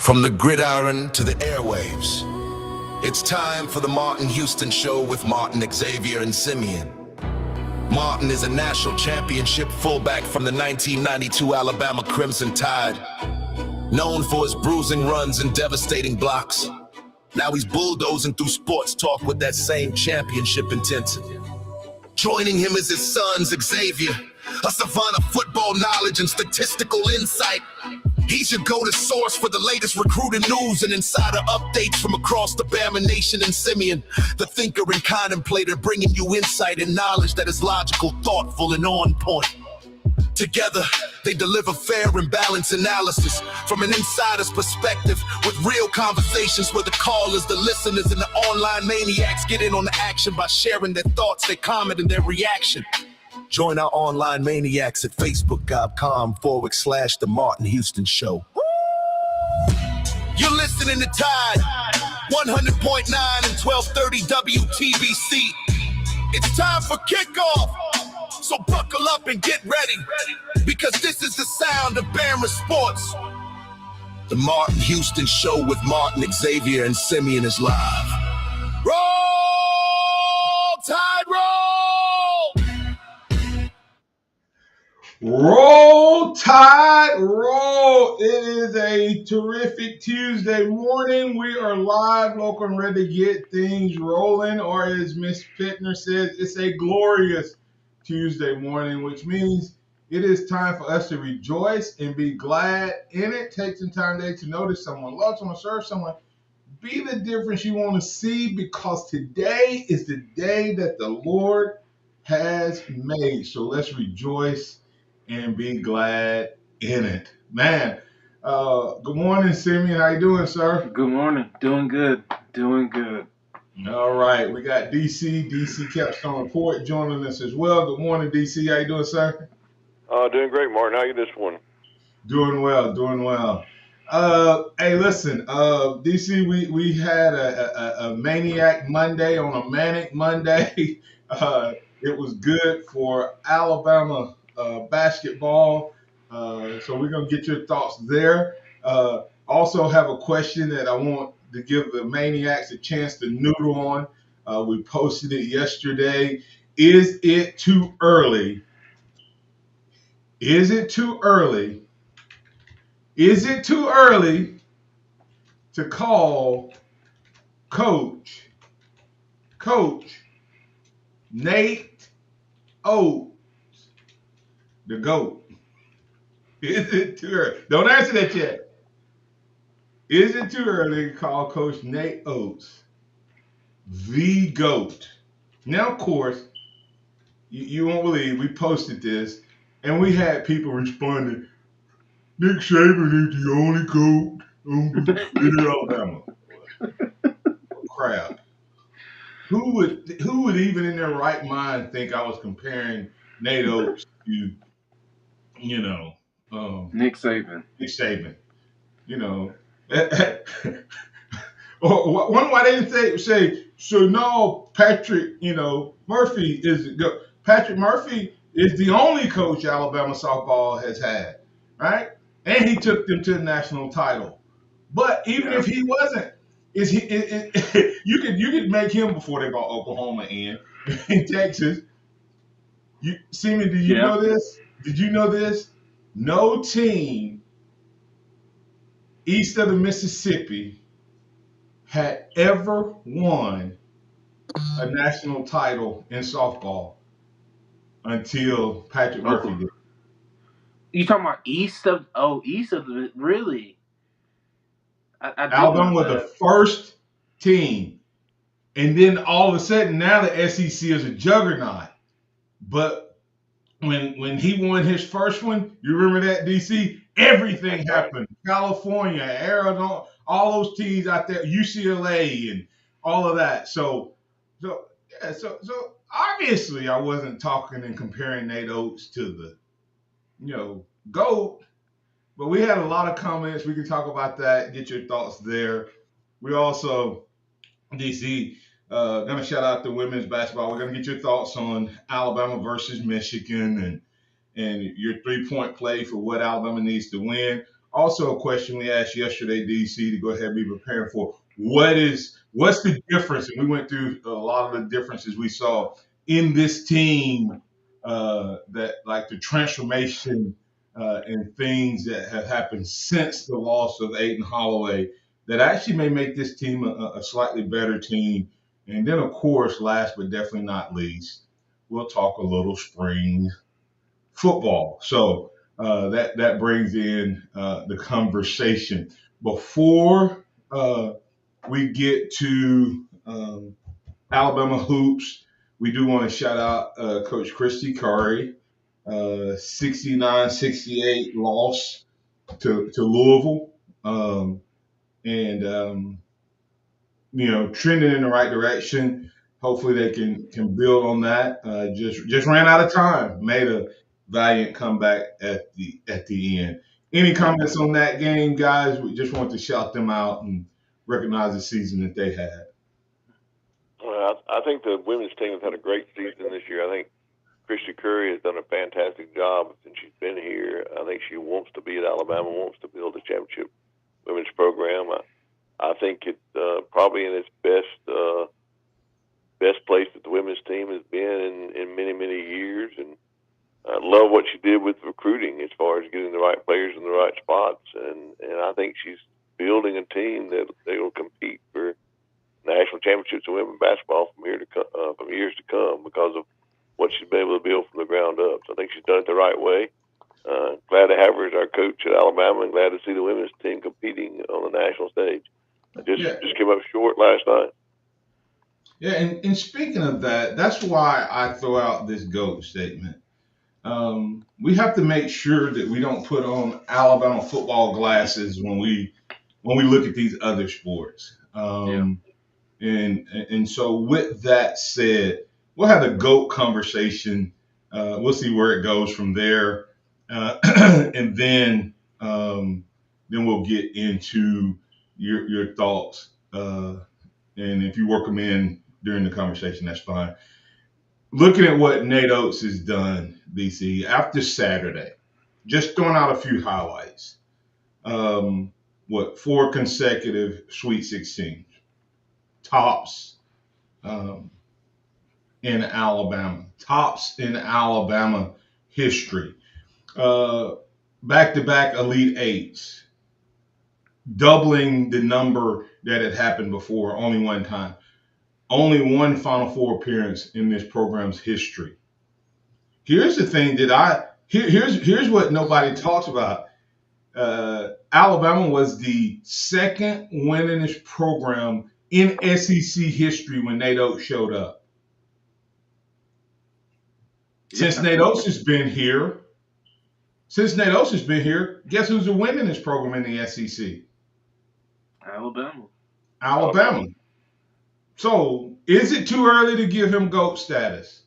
From the gridiron to the airwaves, it's time for the Martin Houston Show with Martin, Xavier, and Simeon. Martin is a national championship fullback from the 1992 Alabama Crimson Tide, known for his bruising runs and devastating blocks. Now he's bulldozing through sports talk with that same championship intensity. Joining him is his son, Xavier, a savant of football knowledge and statistical insight. He's your go-to source for the latest recruiting news and insider updates from across the Bama Nation. And Simeon, the thinker and contemplator, bringing you insight and knowledge that is logical, thoughtful, and on point. Together, they deliver fair and balanced analysis from an insider's perspective with real conversations where the callers, the listeners, and the online maniacs get in on the action by sharing their thoughts, their comment, and their reaction. Join our online maniacs at facebook.com/The Martin Houston Show. You're listening to Tide 100.9 and 1230 WTBC. It's time for kickoff. So buckle up and get ready, because this is the sound of Bama sports. The Martin Houston Show with Martin, Xavier, and Simeon is live. Roll, Tide, roll! Roll Tide, roll. It is a terrific Tuesday morning. We are live, local, and ready to get things rolling. Or as Miss Pittner says, it's a glorious Tuesday morning, which means it is time for us to rejoice and be glad in it. Take some time today to notice someone, love someone, serve someone. Be the difference you want to see, because today is the day that the Lord has made. So let's rejoice and be glad in it. Man, good morning, Simeon. How you doing, sir? Good morning. Doing good. All right. We got DC Capstone Report joining us as well. Good morning, DC. How you doing, sir? Doing great, Martin. How are you this morning? Doing well. Hey, listen, DC, we had a maniac Monday on a manic Monday. It was good for Alabama basketball. So we're going to get your thoughts there. Also have a question that I want to give the maniacs a chance to noodle on. We posted it yesterday. Is it too early? Is it too early to call Coach Nate Oates the GOAT? Is it too early? Don't answer that yet. Is it too early to call Coach Nate Oates the GOAT? Now, of course, you won't believe we posted this, and we had people responding, Nick Saban is the only GOAT in Alabama. Crap. Who would even in their right mind think I was comparing Nate Oates to, Nick Saban. Or one why they didn't say so. No, Patrick, Murphy is good. Patrick Murphy is the only coach Alabama softball has had, right? And he took them to the national title. But even if he wasn't, you could make him before they brought Oklahoma in Texas. Seaman, do you know this? Did you know this? No team east of the Mississippi had ever won a national title in softball until Patrick Murphy did. You talking about east of the really? Alabama was the first team, and then all of a sudden now the SEC is a juggernaut. But when he won his first one, you remember that, DC? Everything happened. California, Arizona, all those teams out there, UCLA, and all of that. So obviously I wasn't talking and comparing Nate Oates to the, GOAT. But we had a lot of comments. We can talk about that. Get your thoughts there. We also, DC, going to shout out the women's basketball. We're going to get your thoughts on Alabama versus Michigan and your 3-point play for what Alabama needs to win. Also, a question we asked yesterday, DC, to go ahead and be prepared for. What's the difference? And we went through a lot of the differences we saw in this team, that like the transformation and things that have happened since the loss of Aiden Holloway that actually may make this team a slightly better team. And then, of course, last but definitely not least, we'll talk a little spring football. So that brings in the conversation. Before we get to Alabama hoops, we do want to shout out Coach Christy Curry, 69-68 loss to Louisville. And trending in the right direction. Hopefully they can build on that. Just ran out of time. Made a valiant comeback at the end. Any comments on that game, guys? We just want to shout them out and recognize the season that they had. Well, I think the women's team has had a great season this year. I think Christy Curry has done a fantastic job since she's been here. I think she wants to be at Alabama, wants to build a championship women's program. I think it's probably in its best place that the women's team has been in many, many years. And I love what she did with recruiting as far as getting the right players in the right spots. And I think she's building a team that they will compete for national championships in women's basketball from years to come because of what she's been able to build from the ground up. So I think she's done it the right way. Glad to have her as our coach at Alabama, and glad to see the women's team competing on the national stage. Just came up short last night. Yeah, and speaking of that, that's why I throw out this GOAT statement. We have to make sure that we don't put on Alabama football glasses when we look at these other sports. And so with that said, we'll have the GOAT conversation. We'll see where it goes from there, and then we'll get into your thoughts. And if you work them in during the conversation, that's fine. Looking at what Nate Oates has done, BC, after Saturday, just throwing out a few highlights. 4 consecutive Sweet 16 tops in Alabama history. Back-to-back Elite Eights, doubling the number that had happened before, only one time. Only one Final Four appearance in this program's history. Here's the thing here's what nobody talks about. Alabama was the second winningest program in SEC history when Nate Oates showed up. Since Nate Oates has been here, guess who's the winningest program in the SEC? Alabama. So, is it too early to give him GOAT status?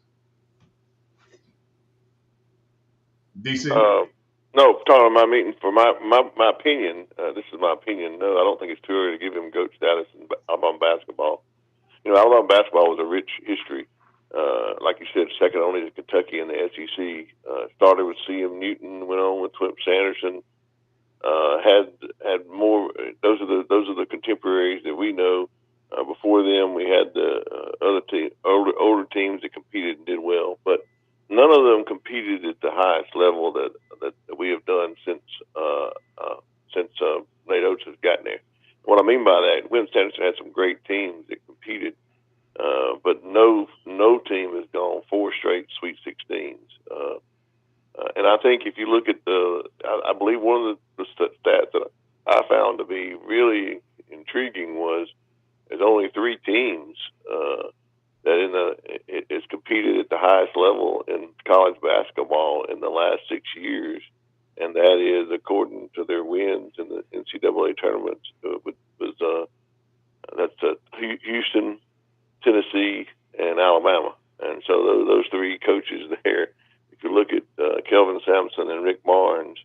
DC? No, Tom, I mean, for my opinion, this is my opinion. No, I don't think it's too early to give him GOAT status in Alabama basketball. Alabama basketball was a rich history. Like you said, second only to Kentucky in the SEC. Started with C.M. Newton, went on with Twimp Sanderson. Had more. Those are the contemporaries that we know. Before them, we had the older teams that competed and did well, but none of them competed at the highest level that we have done since Nate Oates has gotten there. What I mean by that, Winston Sanderson had some great teams that competed, but no team has gone 4 straight Sweet 16s. And I think if you look at I believe one of the stats that I found to be really intriguing was there's only 3 teams that is competed at the highest level in college basketball in the last 6 years, and that is according to their wins in the NCAA tournaments. That's Houston, Tennessee, and Alabama, and so those 3 coaches there. If you look at Kelvin Sampson and Rick Barnes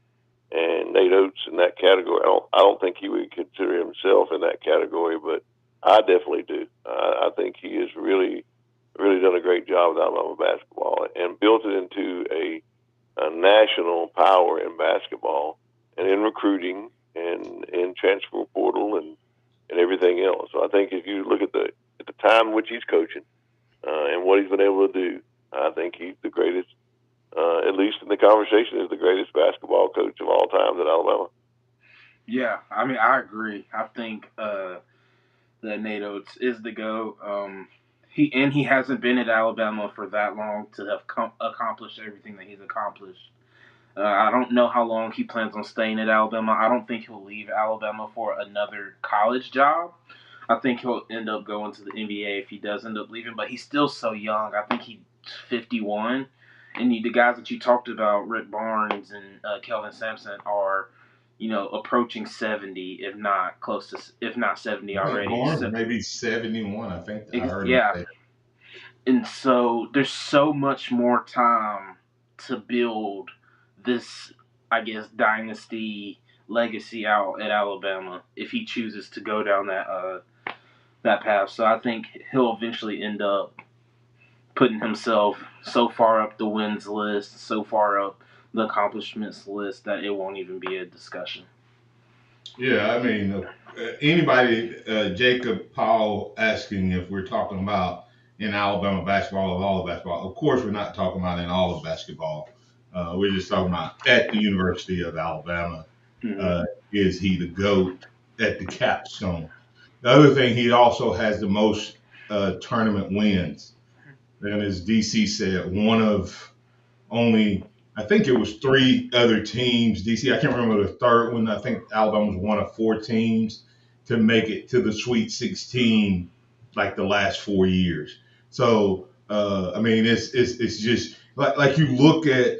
and Nate Oates in that category, I don't think he would consider himself in that category, but I definitely do. I think he has really done a great job with Alabama basketball and built it into a national power in basketball. and in recruiting and in transfer portal and everything else. So I think if you look at the time in which he's coaching and what he's been able to do, I think he's the greatest. At least in the conversation, is the greatest basketball coach of all time at Alabama. Yeah, I mean, I agree. I think that Nate Oates is the GOAT. He hasn't been at Alabama for that long to have accomplished everything that he's accomplished. I don't know how long he plans on staying at Alabama. I don't think he'll leave Alabama for another college job. I think he'll end up going to the NBA if he does end up leaving, but he's still so young. I think he's 51. And the guys that you talked about, Rick Barnes and Kelvin Sampson, are, approaching 70, if not close to, if not 70 I think already. Barnes So, maybe 71. I think I heard him yeah. say. And so there's so much more time to build this, I guess, dynasty legacy out at Alabama if he chooses to go down that path. So I think he'll eventually end up putting himself so far up the wins list, so far up the accomplishments list that it won't even be a discussion. Yeah, I mean, anybody, Jacob Powell asking if we're talking about in Alabama basketball or all of basketball. Of course, we're not talking about in all of basketball. We're just talking about at the University of Alabama. Mm-hmm. Is he the GOAT at the capstone? The other thing, he also has the most tournament wins. And as DC said, one of only, I think it was three other teams. DC, I can't remember the third one. I think Alabama was one of four teams to make it to the Sweet 16 like the last 4 years. So I mean, it's just like you look at.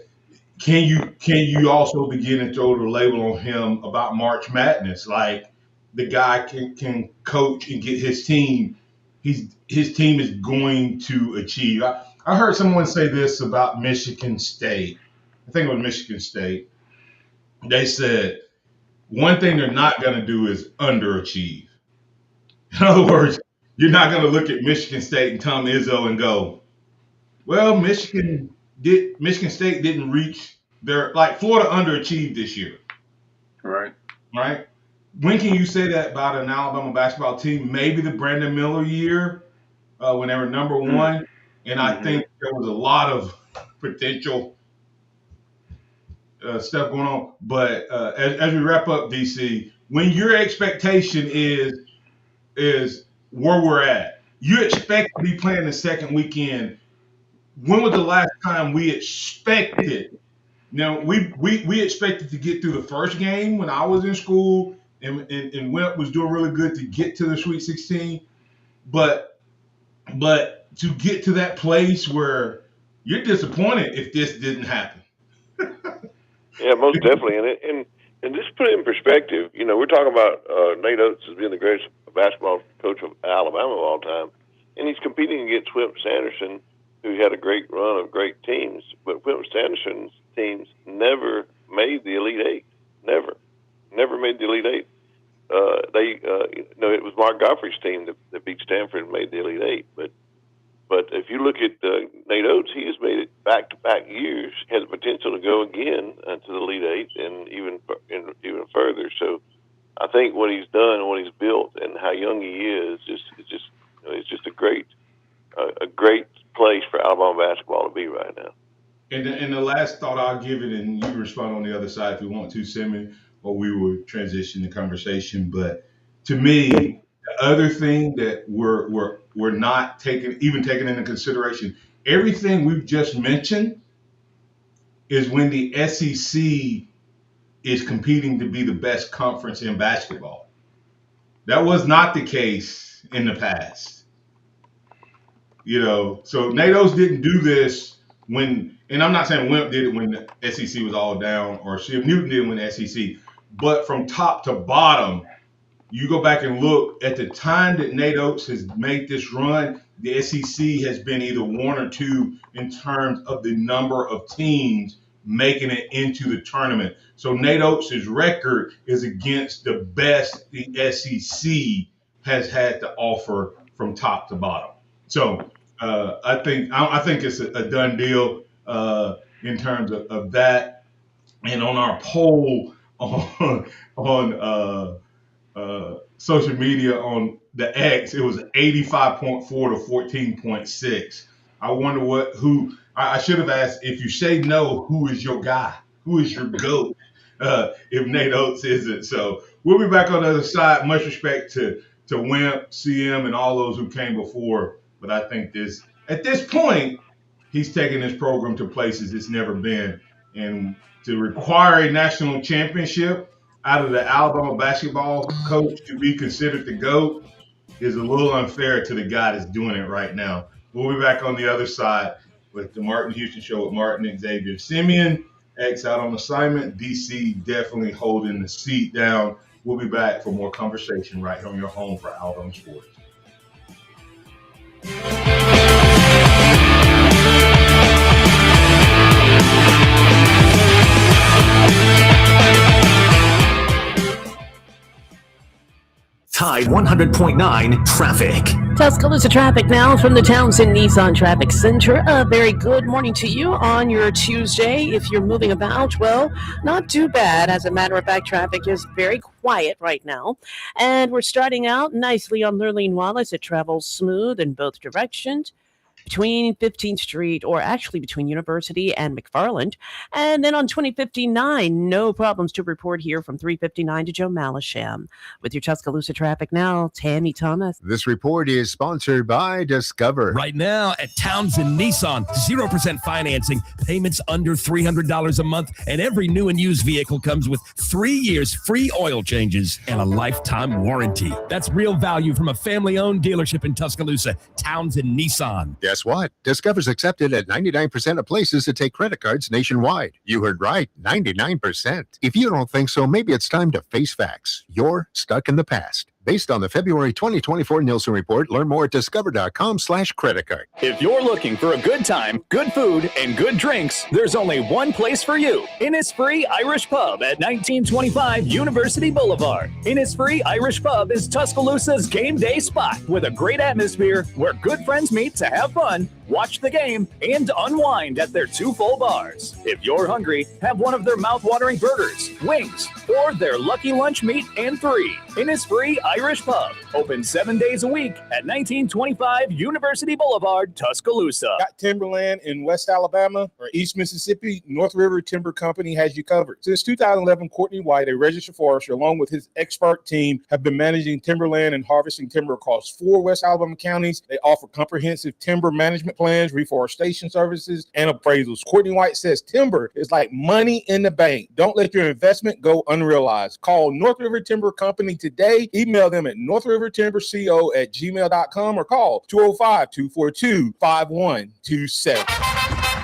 Can you also begin to throw the label on him about March Madness? Like the guy can coach and get his team. His team is going to achieve. I heard someone say this about Michigan State. I think it was Michigan State. They said one thing they're not going to do is underachieve. In other words, you're not going to look at Michigan State and Tom Izzo and go, well, Michigan State didn't reach their, like Florida underachieved this year, Right. right? When can you say that about an Alabama basketball team? Maybe the Brandon Miller year when they were number one, and I think there was a lot of potential stuff going on. But as we wrap up, DC, when your expectation is where we're at, you expect to be playing the second weekend. When was the last time we expected? Now we expected to get through the first game when I was in school and Wimp was doing really good to get to the Sweet 16, but to get to that place where you're disappointed if this didn't happen. Yeah, most definitely. And just put it in perspective, we're talking about Nate Oates as being the greatest basketball coach of Alabama of all time, and he's competing against Wimp Sanderson, who had a great run of great teams. But Wimp Sanderson's teams never made the Elite Eight. Never made the Elite Eight. It was Mark Goffrey's team that beat Stanford and made the Elite Eight. But if you look at Nate Oates, he has made it back-to-back years, has the potential to go again to the Elite Eight and even further. So I think what he's done and what he's built and how young he is, it's just a great place for Alabama basketball to be right now. And the last thought I'll give it, and you respond on the other side if you want to, Simon, or we will transition the conversation. But to me, the other thing that we're not taking into consideration, everything we've just mentioned is when the SEC is competing to be the best conference in basketball. That was not the case in the past. So Nate Oates didn't do this when, and I'm not saying Wimp did it when the SEC was all down, or Shiv Newton did it when the SEC, but from top to bottom, you go back and look at the time that Nate Oates has made this run, the SEC has been either one or two in terms of the number of teams making it into the tournament. So Nate Oates' record is against the best the SEC has had to offer from top to bottom. So I think it's a done deal in terms of that. And on our poll on social media on the X, it was 85.4 to 14.6. I wonder I should have asked, if you say no, who is your guy? Who is your GOAT? If Nate Oates isn't. So we'll be back on the other side. Much respect to Wimp, CM, and all those who came before. But I think at this point, he's taking this program to places it's never been. And to require a national championship out of the Alabama basketball coach to be considered the GOAT is a little unfair to the guy that's doing it right now. We'll be back on the other side with the Martin Houston Show with Martin and Xavier. Simeon, X out on assignment. DC definitely holding the seat down. We'll be back for more conversation right here on your home for Alabama Sports. Tide 100.9 traffic. Tuscaloosa traffic now from the Townsend Nissan Traffic Center. A very good morning to you on your Tuesday. If you're moving about, well, not too bad. As a matter of fact, traffic is very quiet right now. And we're starting out nicely on Lurleen Wallace. It travels smooth in both directions between 15th Street, or actually between University and McFarland. And then on 2059, no problems to report here from 359 to Joe Malisham. With your Tuscaloosa traffic now, Tammy Thomas. This report is sponsored by Discover. Right now at Townsend Nissan, 0% financing, payments under $300 a month, and every new and used vehicle comes with 3 years free oil changes and a lifetime warranty. That's real value from a family-owned dealership in Tuscaloosa, Townsend Nissan. Guess what? Discover's accepted at 99% of places that take credit cards nationwide. You heard right, 99%. If you don't think so, maybe it's time to face facts. You're stuck in the past. Based on the February 2024 Nielsen report, learn more at discover.com/creditcard. If you're looking for a good time, good food, and good drinks, there's only one place for you. Innisfree Irish Pub at 1925 University Boulevard. Innisfree Irish Pub is Tuscaloosa's game day spot with a great atmosphere where good friends meet to have fun, watch the game, and unwind at their 2 full bars. If you're hungry, have one of their mouth-watering burgers, wings, or their lucky lunch meat and 3. Innisfree Irish Pub, open 7 days a week at 1925 University Boulevard, Tuscaloosa. Got timberland in West Alabama or East Mississippi? North River Timber Company has you covered. Since 2011, Courtney White, a registered forester, along with his expert team, have been managing timberland and harvesting timber across 4 West Alabama counties. They offer comprehensive timber management plans, reforestation services, and appraisals. Courtney White says timber is like money in the bank. Don't let your investment go unrealized. Call North River Timber Company today. Email them at northrivertimberco@gmail.com or call 205-242-5127.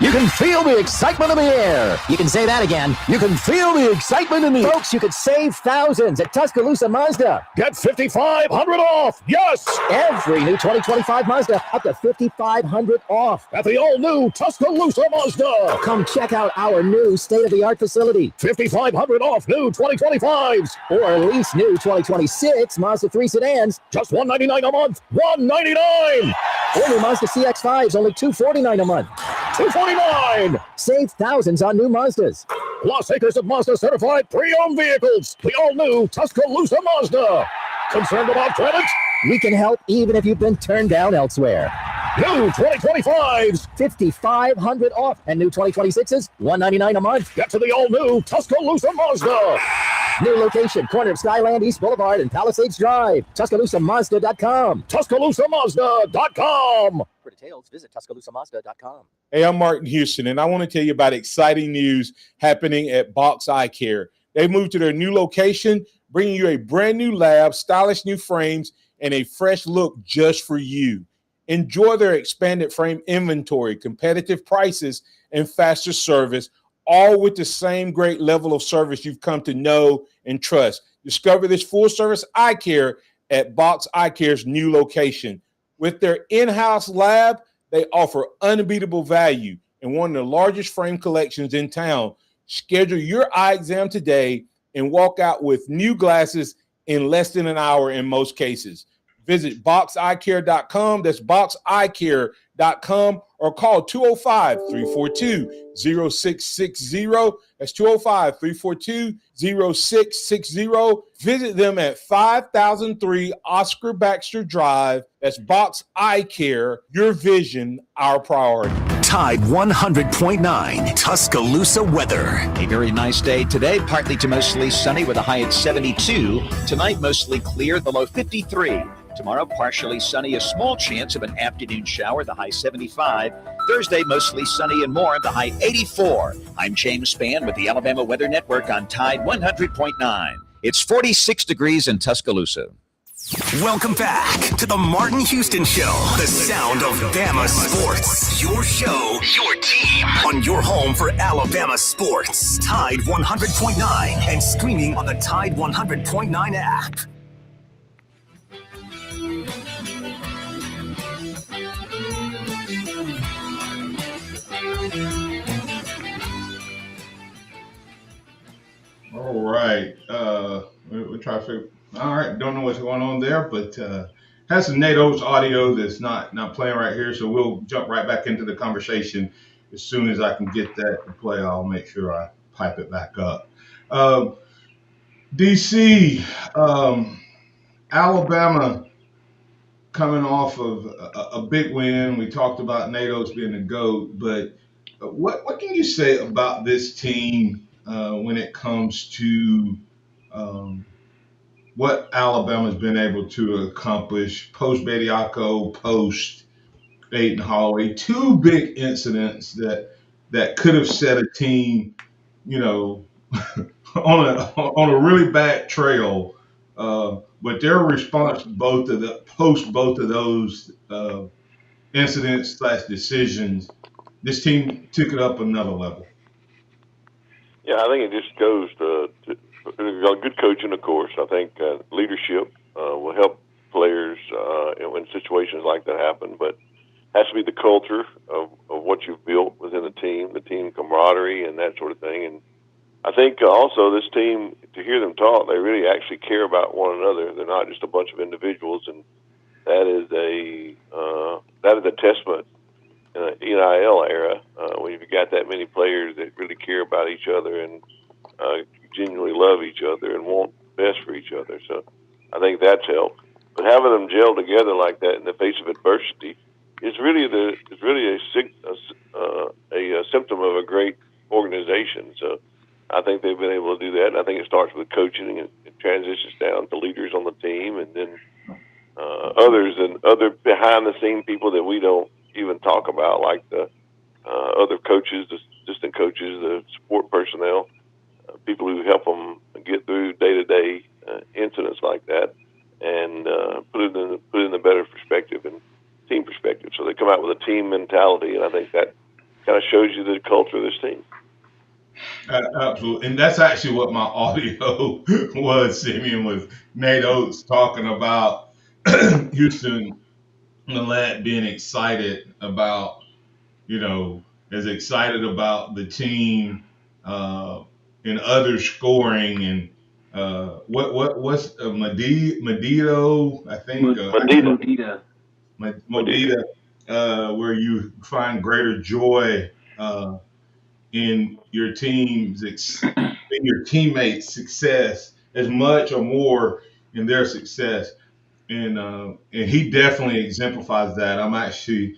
You can feel the excitement in the air. You can say that again. You can feel the excitement in the air. Folks, you could save thousands at Tuscaloosa Mazda. Get $5,500 off. Yes. Every new 2025 Mazda up to $5,500 off. At the all-new Tuscaloosa Mazda. Come check out our new state-of-the-art facility. $5,500 off new 2025s. Or lease new 2026 Mazda 3 sedans. Just $199 a month. $199. Or new Mazda CX-5s, only $249 a month. $249. Save thousands on new Mazdas. Plus acres of Mazda certified pre-owned vehicles. The all-new Tuscaloosa Mazda. Concerned about credit? We can help even if you've been turned down elsewhere. New 2025s. $5,500 off. And new 2026s, $199 a month. Get to the all-new Tuscaloosa Mazda. New location, corner of Skyland, East Boulevard, and Palisades Drive. TuscaloosaMazda.com. TuscaloosaMazda.com. For details, visit TuscaloosaMazda.com. Hey, I'm Martin Houston, and I want to tell you about exciting news happening at Box Eye Care. They moved to their new location, bringing you a brand new lab, stylish new frames, and a fresh look just for you. Enjoy their expanded frame inventory, competitive prices, and faster service, all with the same great level of service you've come to know and trust. Discover this full-service eye care at Box Eye Care's new location. With their in-house lab, they offer unbeatable value and one of the largest frame collections in town. Schedule your eye exam today and walk out with new glasses in less than an hour in most cases. Visit boxeyecare.com. That's boxeyecare.com, or call 205-342-0660. That's 205-342-0660. Visit them at 5003 Oscar Baxter Drive. That's Box Eye Care. Your vision, our priority. Tide 100.9 Tuscaloosa weather. A very nice day today, partly to mostly sunny with a high at 72. Tonight, mostly clear, the low 53. Tomorrow, partially sunny, a small chance of an afternoon shower, the high 75. Thursday, mostly sunny and warm, the high 84. I'm James Spann with the Alabama Weather Network on Tide 100.9. It's 46 degrees in Tuscaloosa. Welcome back to the Martin Houston Show, the sound of Bama sports. Your show, your team, on your home for Alabama sports. Tide 100.9 and streaming on the Tide 100.9 app. All right. We'll try to figure. All right. Don't know what's going on there, but has some Nate Oates audio that's not playing right here. So we'll jump right back into the conversation as soon as I can get that to play. I'll make sure I pipe it back up. DC, Alabama coming off of a big win. We talked about Nate Oates being the GOAT, but what can you say about this team when it comes to what Alabama's been able to accomplish post Bediako, post Aiden Holloway? Two big incidents that could have set a team, on a really bad trail. But their response both of those incidents / decisions, this team took it up another level. Yeah, I think it just goes to good coaching, of course. I think leadership will help players when situations like that happen, but it has to be the culture of what you've built within the team camaraderie and that sort of thing. And I think also this team, to hear them talk, they really actually care about one another. They're not just a bunch of individuals, and that is a testament in an NIL era when you've got that many players that really care about each other and genuinely love each other and want the best for each other. So I think that's helped. But having them gel together like that in the face of adversity is really a symptom of a great organization. So I think they've been able to do that. And I think it starts with coaching and it transitions down to leaders on the team, and then others and other behind the scene people that we don't even talk about, like the other coaches, the assistant coaches, the support personnel, people who help them get through day-to-day incidents like that, and put it in a better perspective and team perspective. So they come out with a team mentality, and I think that kind of shows you the culture of this team. Absolutely, and that's actually what my audio was. Simeon was Nate Oates talking about Houston Millette being excited about, as excited about the team and others scoring, and what's Medito, I think Medita, where you find greater joy in your in your teammates' success as much or more in their success. And he definitely exemplifies that. I'm actually,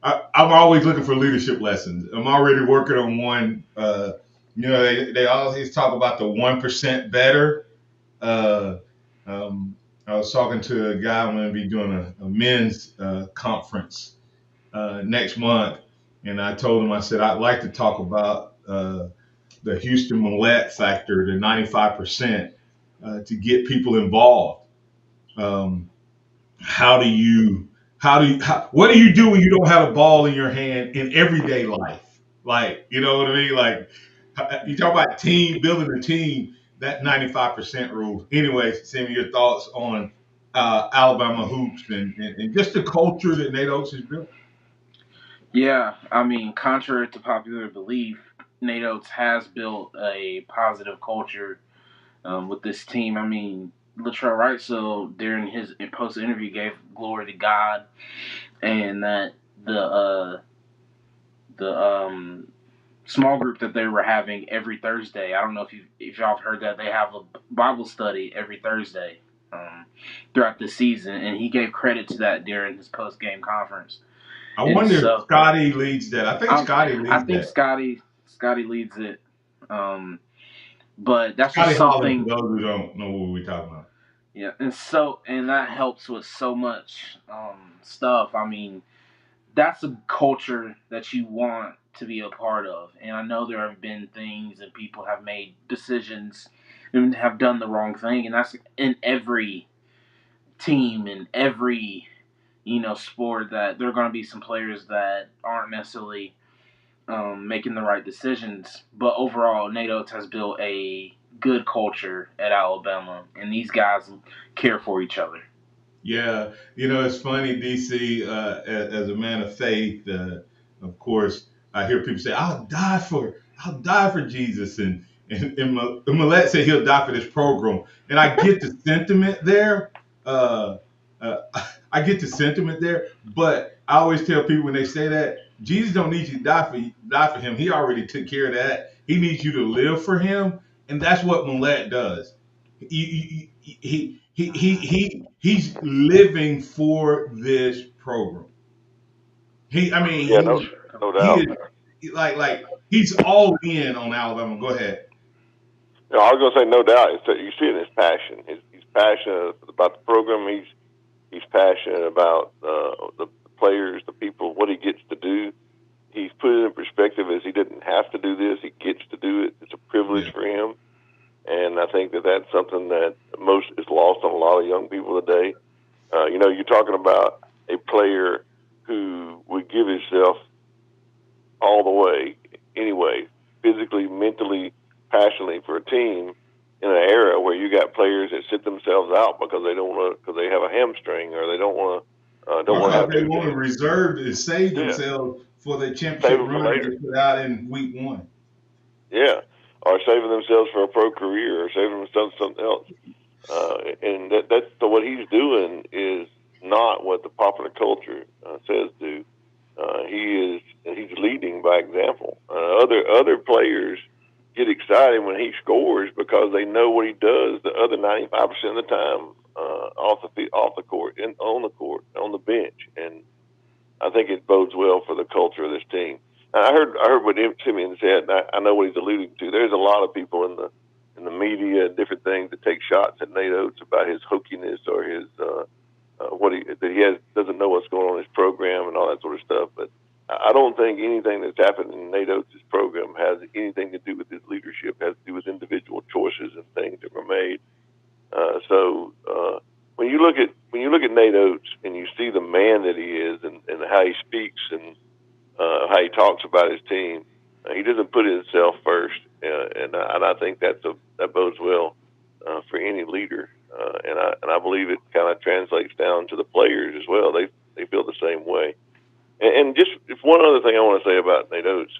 I'm always looking for leadership lessons. I'm already working on one. They always talk about the 1% better. I was talking to a guy. I'm going to be doing a men's conference next month, and I told him, I said, I'd like to talk about the Houston Millette factor, the 95%, to get people involved. What do you do when you don't have a ball in your hand in everyday life? Like, you know what I mean? Like, you talk about building a team, that 95% rule. Anyway, send me your thoughts on Alabama hoops and just the culture that Nate Oates has built. Yeah, I mean, contrary to popular belief, Nate Oates has built a positive culture with this team. I mean, Latrell Wright, so during his post interview, gave glory to God, and that the small group that they were having every Thursday. I don't know if y'all have heard that they have a Bible study every Thursday throughout the season, and he gave credit to that during his post game conference. I wonder if Scotty leads that. I think Scotty leads that. I think Scotty leads it. But that's Scotty just something. For those who don't know what we're talking about. Yeah, and that helps with so much stuff. I mean, that's a culture that you want to be a part of. And I know there have been things and people have made decisions and have done the wrong thing, and that's in every team in every sport, that there are going to be some players that aren't necessarily making the right decisions. But overall, Nate Oates has built a good culture at Alabama, and these guys care for each other. Yeah, it's funny, DC, as a man of faith, of course, I hear people say, I'll die for Jesus. And Millette said he'll die for this program. And I get the sentiment there. But I always tell people when they say that, Jesus don't need you to die for him. He already took care of that. He needs you to live for him. And that's what Millette does. He's living for this program. No doubt. He's all in on Alabama. Go ahead. No, I was going to say no doubt. You see it in his passion. He's passionate about the program. He's passionate about the players, the people, what he gets to do. He's put it in perspective as he didn't have to do this. He gets to do it. It's a privilege for him. And I think that that's something that most is lost on a lot of young people today. You're talking about a player who would give himself all the way anyway, physically, mentally, passionately for a team in an era where you got players that sit themselves out because they have a hamstring or they don't want to reserve to save themselves for the championship run they put out in week 1. Yeah. Or saving themselves for a pro career, or saving themselves something else, and so what he's doing is not what the popular culture says do. He's leading by example. Other players get excited when he scores because they know what he does the other 95% of the time off the court, on the court, on the bench, and I think it bodes well for the culture of this team. I heard what Simeon said, and I know what he's alluding to. There's a lot of people in the media and different things that take shots at Nate Oates about his hookiness or his doesn't know what's going on in his program and all that sort of stuff. But I don't think anything that's happened in Nate Oates' program has anything to do with his leadership. It has to do with individual choices and things that were made. So when you look at Nate Oates and you see the man that he is and how he speaks and how he talks about his team, he doesn't put himself first, and I think that bodes well for any leader, and I believe it kind of translates down to the players as well. They feel the same way. And just if one other thing I want to say about Nate Oates,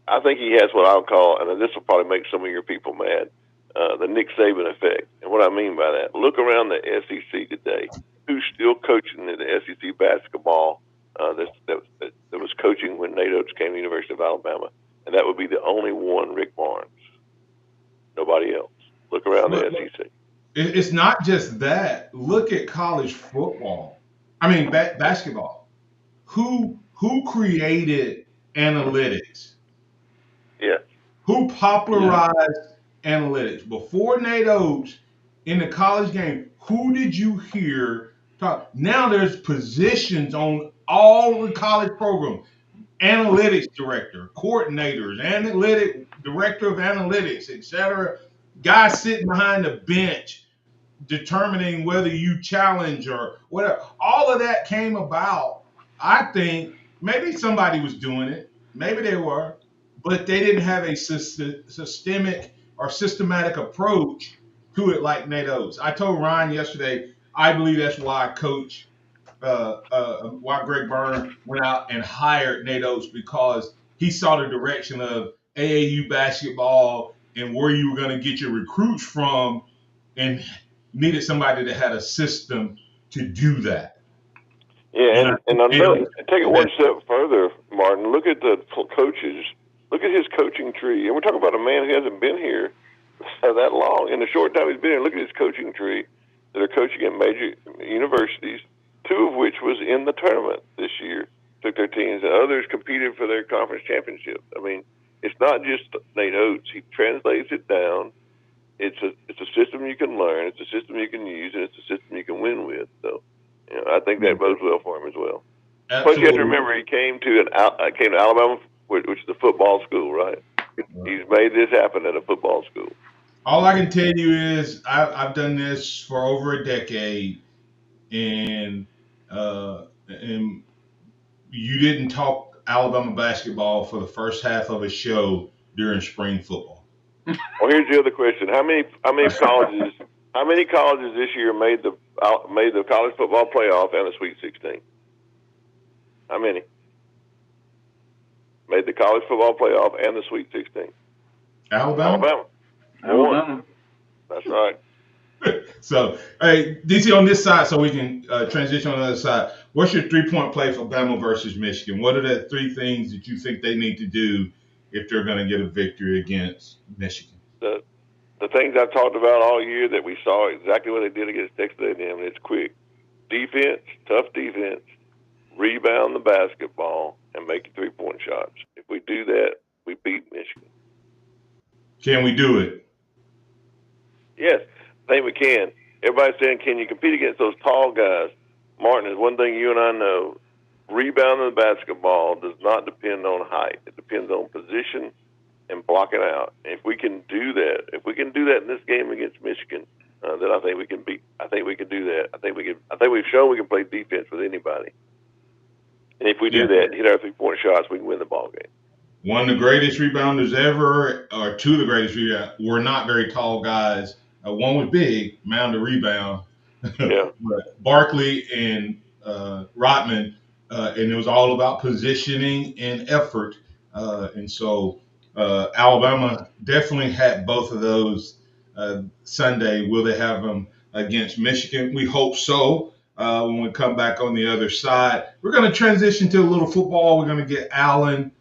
I think he has what I'll call, and this will probably make some of your people mad, the Nick Saban effect. And what I mean by that, look around the SEC today. Who's still coaching in the SEC basketball that was coaching when Nate Oates came to the University of Alabama? And that would be the only one, Rick Barnes. Nobody else. Look around the SEC. It's not just that. Look at college football. I mean, basketball. Who created analytics? Yeah. Who popularized analytics? Before Nate Oates in the college game, who did you hear talk? Now there's positions on all the college programs. Analytics director, coordinators, analytic director of analytics, etc. Guys sitting behind the bench determining whether you challenge or whatever. All of that came about. I think maybe somebody was doing it. Maybe they were, but they didn't have a systemic or systematic approach to it like Nate Oates. I told Ryan yesterday, I believe that's why why Greg Byrne went out and hired Nate Oates, because he saw the direction of AAU basketball and where you were going to get your recruits from, and needed somebody that had a system to do that. Yeah, and take it one step further, Martin. Look at the coaches. Look at his coaching tree. And we're talking about a man who hasn't been here that long. In the short time he's been here, look at his coaching tree that are coaching at major universities, two of which was in the tournament this year, took their teams, and others competed for their conference championship. I mean, it's not just Nate Oates. He translates it down. It's a system you can learn. It's a system you can use, and it's a system you can win with. So, I think that bodes well for him as well. Absolutely. Plus, you have to remember he came to Alabama, which is the football school, right? He's made this happen at a football school. All I can tell you is I've done this for over a decade, and you didn't talk Alabama basketball for the first half of a show during spring football. Well, here's the other question: How many colleges this year made the college football playoff and the Sweet 16? How many made the college football playoff and the Sweet 16? Alabama. One. That's right. So, hey, DC, on this side, so we can transition on the other side. What's your 3-point play for Bama versus Michigan? What are the 3 things that you think they need to do if they're going to get a victory against Michigan? The things I've talked about all year that we saw exactly what they did against Texas A&M, and it's quick. Defense, tough defense, rebound the basketball, and make 3-point shots. If we do that, we beat Michigan. Can we do it? Yes, I think we can. Everybody's saying, can you compete against those tall guys? Martin, there's one thing you and I know. Rebounding the basketball does not depend on height. It depends on position and blocking out. If we can do that, in this game against Michigan, then I think we can beat. I think we can do that. I think we've shown we can play defense with anybody. And if we do that, hit our 3-point shots, we can win the ball game. One of the greatest rebounders ever, or two of the greatest rebounders, were not very tall guys. One was big, mound to rebound. Yeah. But Barkley and Rodman, and it was all about positioning and effort. And so Alabama definitely had both of those Sunday. Will they have them against Michigan? We hope so. When we come back on the other side, we're going to transition to a little football. We're going to get Allen.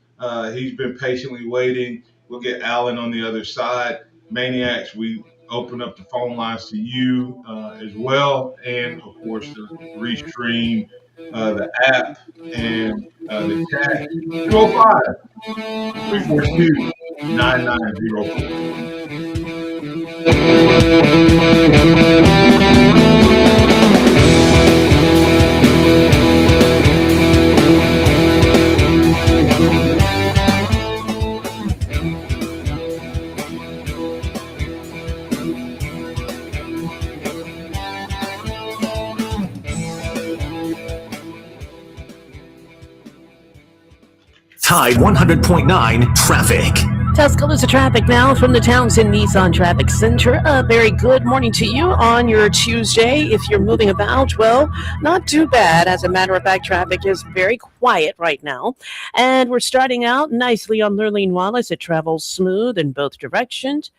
He's been patiently waiting. We'll get Allen on the other side. Maniacs, we open up the phone lines to you as well. And, of course, the restream, the app, and the chat. 205-342-9904. Tide 100.9 traffic. Tuscaloosa traffic now from the Townsend Nissan Traffic Center. A very good morning to you on your Tuesday. If you're moving about, well, not too bad. As a matter of fact, traffic is very quiet right now. And we're starting out nicely on Lurleen Wallace. It travels smooth in both directions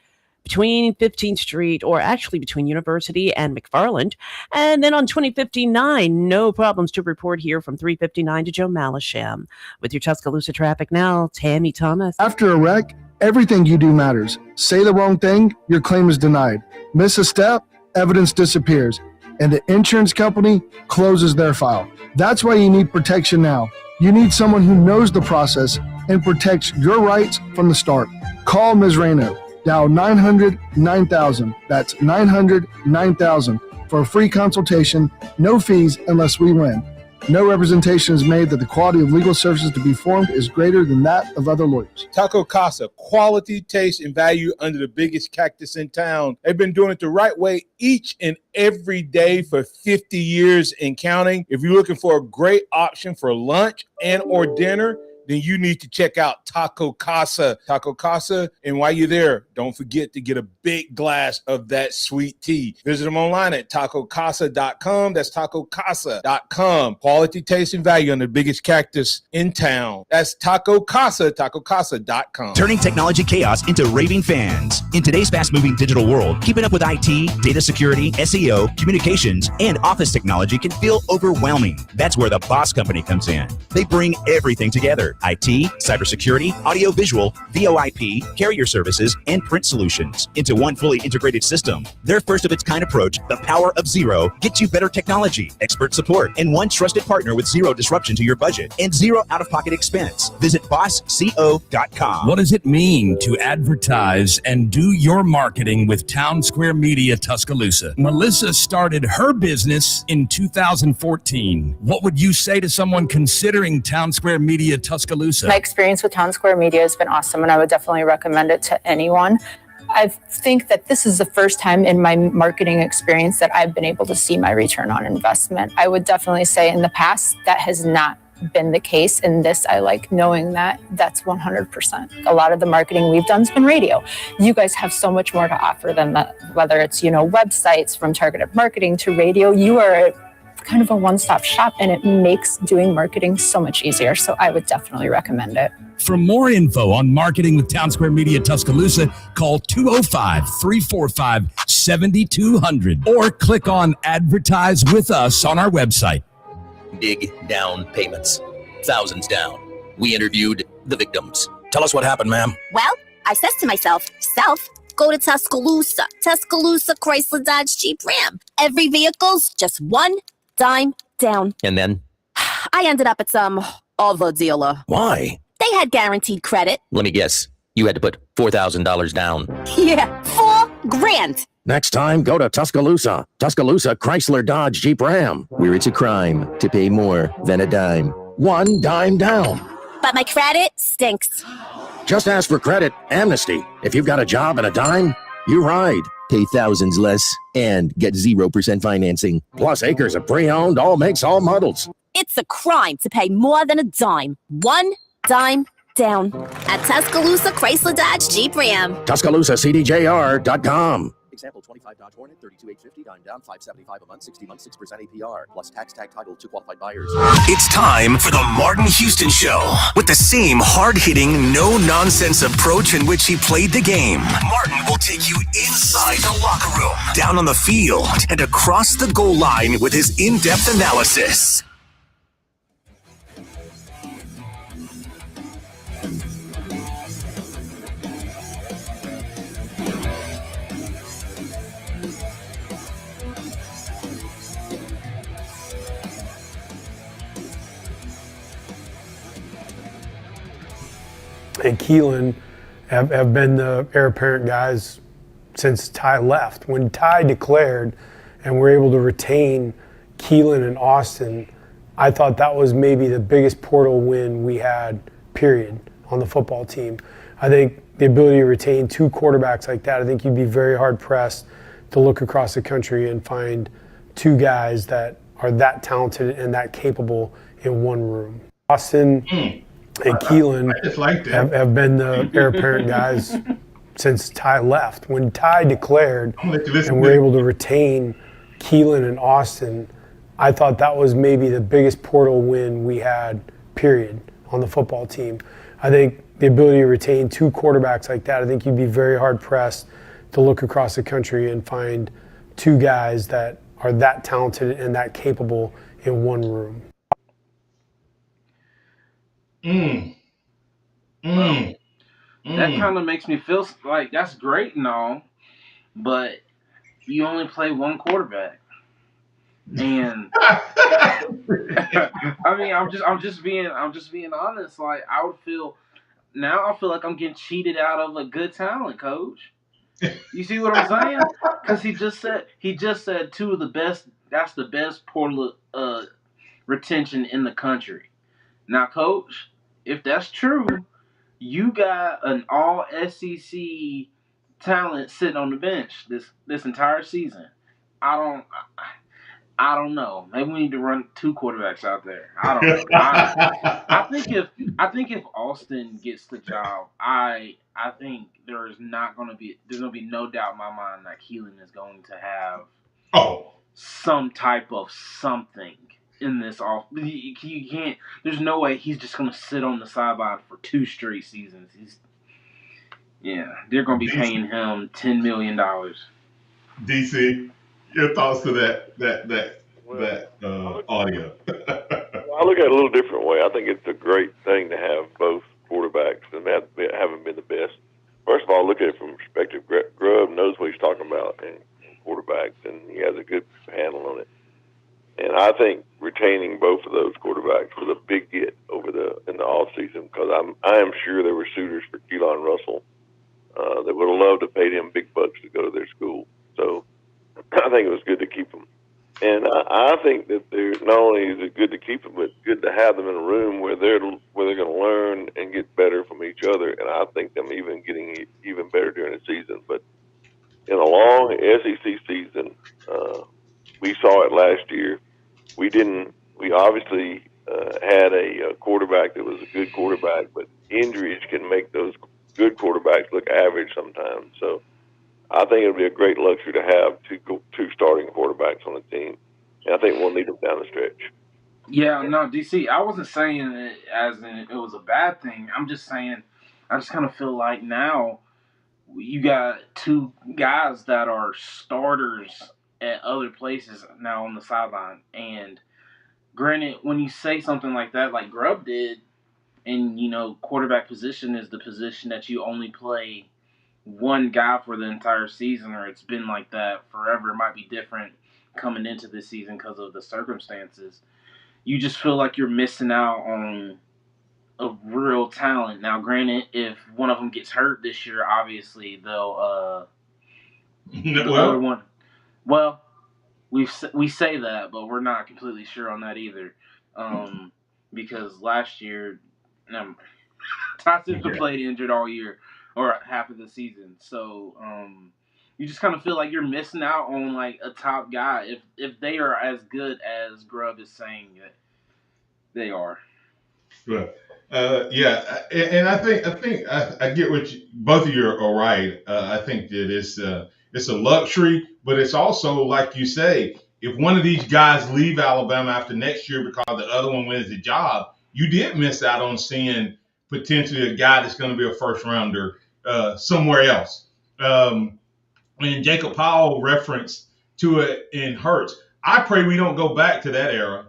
between 15th Street, or actually between University and McFarland. And then on 2059, no problems to report here from 359 to Joe Malisham. With your Tuscaloosa traffic now, Tammy Thomas. After a wreck, everything you do matters. Say the wrong thing, your claim is denied. Miss a step, evidence disappears, and the insurance company closes their file. That's why you need protection now. You need someone who knows the process and protects your rights from the start. Call Ms. Reno. Dial 900-9000. That's 900-9000 for a free consultation, no fees unless we win. No representation is made that the quality of legal services to be formed is greater than that of other lawyers. Taco Casa, quality, taste, and value under the biggest cactus in town. They've been doing it the right way each and every day for 50 years and counting. If you're looking for a great option for lunch and or dinner, then you need to check out Taco Casa. Taco Casa, and while you're there, don't forget to get a big glass of that sweet tea. Visit them online at tacocasa.com. That's tacocasa.com. Quality, taste, and value on the biggest cactus in town. That's Taco Casa, tacocasa.com. Turning technology chaos into raving fans. In today's fast-moving digital world, keeping up with IT, data security, SEO, communications, and office technology can feel overwhelming. That's where the Boss Company comes in. They bring everything together: IT, cybersecurity, audio-visual, VoIP, carrier services, and print solutions into one fully integrated system. Their first-of-its-kind approach, the power of zero, gets you better technology, expert support, and one trusted partner with zero disruption to your budget and zero out-of-pocket expense. Visit bossco.com. What does it mean to advertise and do your marketing with Town Square Media Tuscaloosa? Melissa started her business in 2014. What would you say to someone considering Town Square Media Tuscaloosa? My experience with Town Square Media has been awesome, and I would definitely recommend it to anyone. I think that this is the first time in my marketing experience that I've been able to see my return on investment. I would definitely say in the past that has not been the case. In this, I like knowing that that's 100%. A lot of the marketing we've done has been radio. You guys have so much more to offer than that, whether it's, websites, from targeted marketing to radio. You are kind of a one-stop shop, and it makes doing marketing so much easier. So I would definitely recommend it. For more info on marketing with Town Square Media Tuscaloosa, call 205-345-7200 or click on Advertise with Us on our website. Big down payments. Thousands down. We interviewed the victims. Tell us what happened, ma'am. Well, I says to myself, go to Tuscaloosa. Tuscaloosa Chrysler Dodge Jeep Ram. Every vehicle's just one dime down. And then? I ended up at some other dealer. Why? They had guaranteed credit. Let me guess. You had to put $4,000 down. Yeah, $4,000. Next time, go to Tuscaloosa. Tuscaloosa Chrysler Dodge Jeep Ram, where it's a crime to pay more than a dime. One dime down. But my credit stinks. Just ask for credit amnesty. If you've got a job and a dime, you ride. Pay thousands less and get 0% financing. Plus acres of pre-owned, all makes, all models. It's a crime to pay more than a dime. One dime down. At Tuscaloosa Chrysler Dodge Jeep Ram. TuscaloosaCDJR.com. Example 25 Dodge Hornet, 32,850, dime down, 575 a month, 60 months, 6% APR, plus tax tag title to qualified buyers. It's time for the Martin Houston Show. With the same hard-hitting, no-nonsense approach in which he played the game, Martin will take you inside the locker room, down on the field, and across the goal line with his in-depth analysis. And Keelan have been the heir apparent guys since Ty left. When Ty declared and we're able to retain Keelan and Austin, I thought that was maybe the biggest portal win we had, period, on the football team. I think the ability to retain two quarterbacks like that, I think you'd be very hard-pressed to look across the country and find two guys that are that talented and that capable in one room. Austin and Keelan have been the heir apparent guys since Ty left. When Ty declared and we're able to retain Keelan and Austin, I thought that was maybe the biggest portal win we had, period, on the football team. I think the ability to retain two quarterbacks like that, I think you'd be very hard-pressed to look across the country and find two guys that are that talented and that capable in one room. That kind of makes me feel like that's great and all, but you only play one quarterback. And I mean, I'm just being honest. Like I feel like I'm getting cheated out of a good talent, coach. You see what I'm saying? Because he just said two of the best. That's the best portal retention in the country. Now, coach, if that's true, you got an all SEC talent sitting on the bench this entire season. I don't know. Maybe we need to run 2 quarterbacks out there. I don't know. I think if Austin gets the job, I think there's gonna be no doubt in my mind that Keelan is going to have some type of something in this off. You can't. There's no way he's just gonna sit on the sideline for 2 straight seasons. They're gonna be paying him $10 million. DC, your thoughts to that audio? I look at it a little different way. I think it's a great thing to have both quarterbacks, and they haven't been the best. First of all, look at it from perspective. Grubb knows what he's talking about in quarterbacks, and he has a good handle on it. And I think retaining both of those quarterbacks was a big get in the off season, because I am sure there were suitors for Keelan Russell that would have loved to pay him big bucks to go to their school. So I think it was good to keep them. And I think that not only is it good to keep them, but good to have them in a room where they're going to learn and get better from each other. And I think them even getting even better during the season. But in a long SEC season, we saw it last year. We obviously had a quarterback that was a good quarterback, but injuries can make those good quarterbacks look average sometimes. So I think it'll be a great luxury to have two starting quarterbacks on the team, and I think we'll need them down the stretch. Yeah, no, DC, I wasn't saying it as in it was a bad thing. I'm just saying I just kind of feel like now you got 2 guys that are starters at other places now on the sideline. And granted, when you say something like that, like Grubb did, and quarterback position is the position that you only play one guy for the entire season, or it's been like that forever. It might be different coming into this season because of the circumstances. You just feel like you're missing out on a real talent. Now, granted, if one of them gets hurt this year, obviously they'll the other one. Well, we say that, but we're not completely sure on that either, because last year Tyson played injured all year or half of the season. So you just kind of feel like you're missing out on like a top guy if they are as good as Grubb is saying that they are. Right. And I think I get what both of you are right. I think that it's a luxury, but it's also like you say, if one of these guys leave Alabama after next year because the other one wins the job, you did miss out on seeing potentially a guy that's going to be a first rounder somewhere else. And Jacob Powell referenced to it in Hurts. I pray we don't go back to that era.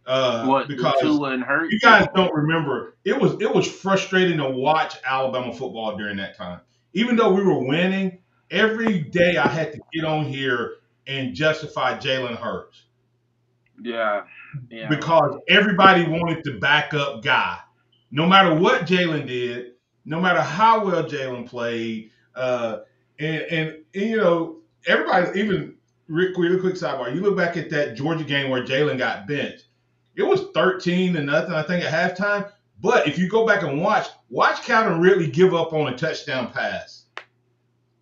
Because you guys don't remember, it was frustrating to watch Alabama football during that time. Even though we were winning, every day I had to get on here and justify Jalen Hurts. Yeah. Because everybody wanted the backup guy. No matter what Jalen did, no matter how well Jalen played, and everybody, even really quick sidebar, you look back at that Georgia game where Jalen got benched. It was 13-0, I think, at halftime. But if you go back and watch Calvin Ridley give up on a touchdown pass.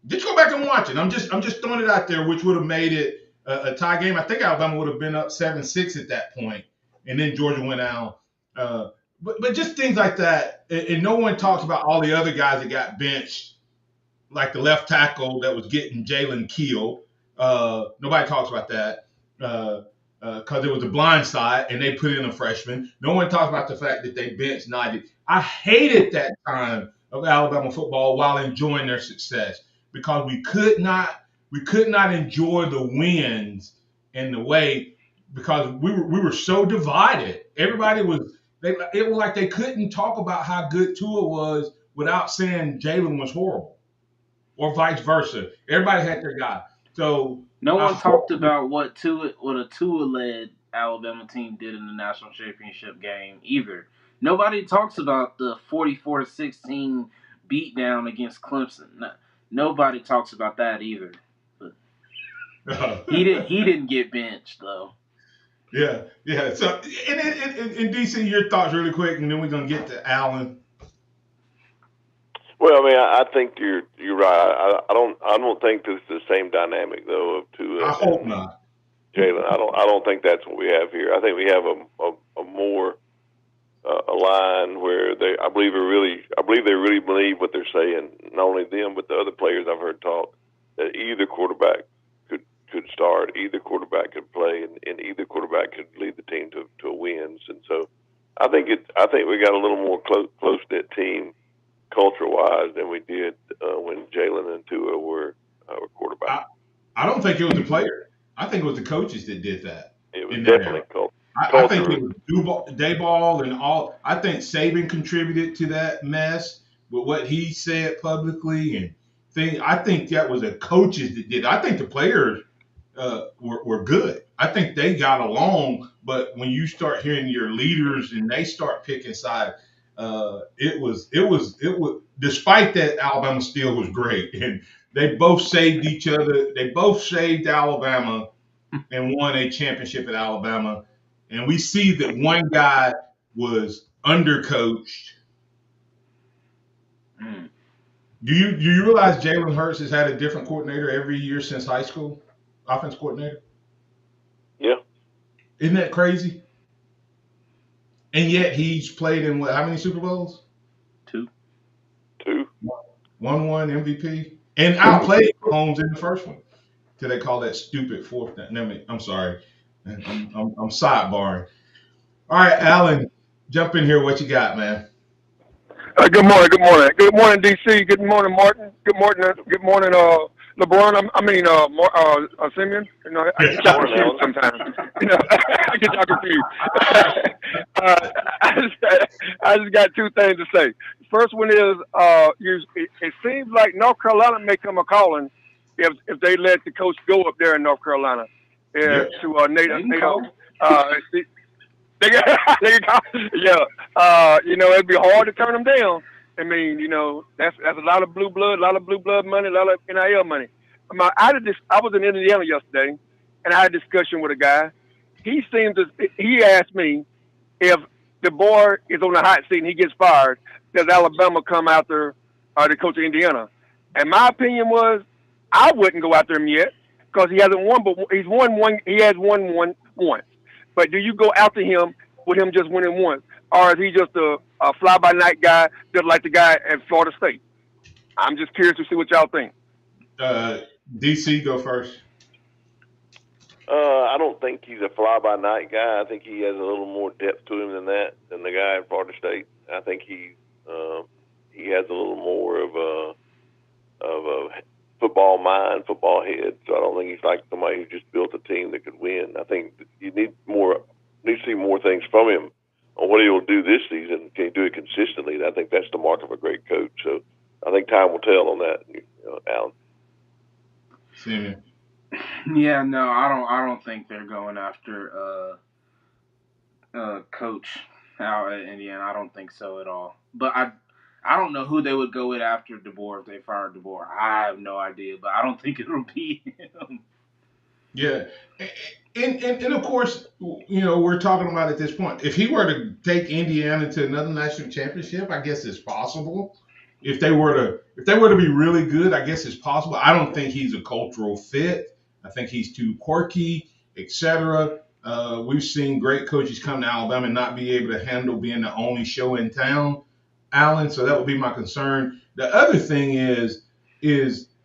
Just go back and watch it. I'm just throwing it out there, which would have made it a tie game. I think Alabama would have been up 7-6 at that point, and then Georgia went out. But just things like that, and no one talks about all the other guys that got benched, like the left tackle that was getting Jalen killed. Nobody talks about that. Because it was a blind side and they put in a freshman. No one talks about the fact that they benched 90. I hated that time of Alabama football while enjoying their success, because we could not enjoy the wins in the way, because we were so divided. Everybody it was like they couldn't talk about how good Tua was without saying Jalen was horrible, or vice versa. Everybody had their guy. So no one talked about what a Tua-led Alabama team did in the national championship game either. Nobody talks about the 44-16 beatdown against Clemson. Nobody talks about that either. But he didn't get benched though. Yeah. So in DC, your thoughts really quick, and then we're gonna get to Allen. Well, I mean, I think you're right. I don't think this is the same dynamic though of Tua. I hope not. Jalen. I don't think that's what we have here. I think we have a more a line where I believe they really believe what they're saying. Not only them, but the other players I've heard talk, that either quarterback could start, either quarterback could play, and either quarterback could lead the team to wins. And so, I think we got a little more close knit team culture wise than we did when Jalen and Tua were quarterbacks. I don't think it was the player. I think it was the coaches that did that. It was definitely culture. I think it was Dayball and all. I think Saban contributed to that mess with what he said publicly and things. I think that was the coaches that did. I think the players were good. I think they got along. But when you start hearing your leaders and they start picking sides, it was. Despite that, Alabama still was great, and they both saved each other. They both saved Alabama and won a championship at Alabama. And we see that one guy was undercoached. Do you realize Jalen Hurts has had a different coordinator every year since high school? Offense coordinator? Yeah. Isn't that crazy? And yet he's played in how many Super Bowls? 2. 1 MVP. And outplayed Mahomes in the first one. Till they call that stupid fourth down. I'm sorry. I'm sidebarring. All right, Alan, jump in here. What you got, man? Good morning. DC. Good morning, Martin. Good morning, LeBron. Simeon. You know, I get y'all confused sometimes. I get y'all confused. I just got 2 things to say. First one is, it seems like North Carolina may come a calling if they let the coach go up there in North Carolina to NATO. It'd be hard to turn them down. I mean, that's a lot of blue blood money, a lot of NIL money. I was in Indiana yesterday, and I had a discussion with a guy. He asked me if the boy is on the hot seat and he gets fired, does Alabama come after the coach of Indiana? And my opinion was, I wouldn't go after him yet because he hasn't won, but he's won one. He has won once. But do you go after him with him just winning once? Or is he just a fly-by-night guy, just like the guy at Florida State? I'm just curious to see what y'all think. DC, go first. I don't think he's a fly-by-night guy. I think he has a little more depth to him than the guy at Florida State. I think he has a little more of a football mind, football head. So I don't think he's like somebody who just built a team that could win. I think you need to see more things from him on what he will do this season. Can he do it consistently? And I think that's the mark of a great coach. So I think time will tell on that, Alan. Yeah, no, I don't think they're going after coach out at Indiana. I don't think so at all. But I don't know who they would go with after DeBoer if they fired DeBoer. I have no idea, but I don't think it'll be him. Yeah. And of course, we're talking about at this point, if he were to take Indiana to another national championship, I guess it's possible. If they were to be really good, I guess it's possible. I don't think he's a cultural fit. I think he's too quirky, etc. We've seen great coaches come to Alabama and not be able to handle being the only show in town, Allen. So that would be my concern. The other thing is